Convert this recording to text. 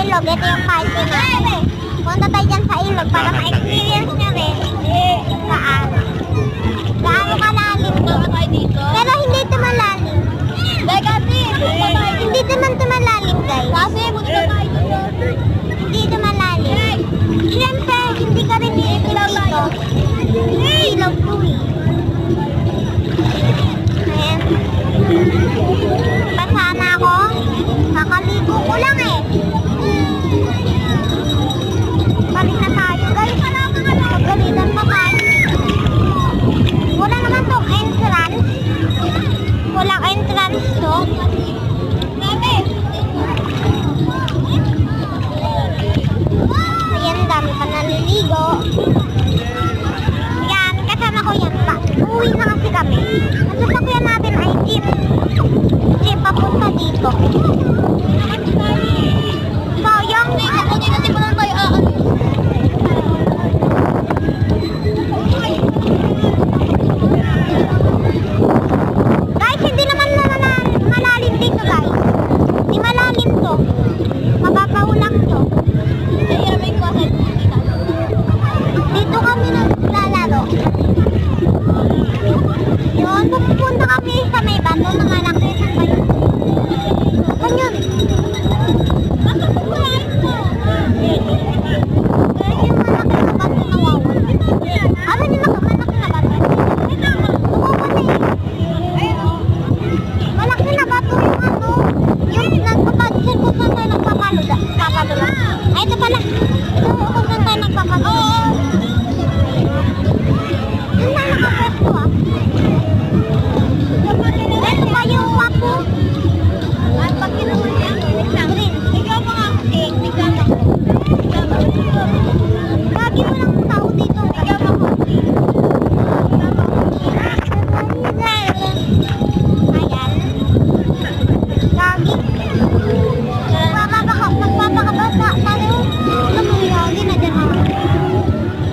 ilog. Ito yung party namin. Punta tayo dyan sa ilog para ma-experience nyo rin. Gaano kalalim to. Pero hindi ito malalim. Hindi naman ito malalim, guys. Hindi ito malalim. Siyempre, hindi ka rin iilaw dito. Ilaw to eh. Ayan. Basa na ako. Kakaligo ko lang eh. Balik na tayo, guys. Pagalitan pa tayo. Wala naman tong entrance. Walang entrance to. Ayan, dami pa naliligo. Yan, kasama ko yan pa. Uwi na kasi kami. Ang sasakyan natin ay jeep. Jeep papunta dito. Sayang, hindi pa lang tayo aalis. Guys, hindi naman malalim dito, guys. Hindi malalim to. Mababaw lang to. Dito kami naglalaro. Yun, pupunta kami sa may bato na malaki sa kayo. Ganyan. Bakit pupulain mo? Kaya yung malaki na bato na wawan. Ano yung malaki na bato? Wawan eh. Malaki na bato yung ano. Yung nagpapadsin ko sa nagpapaluda.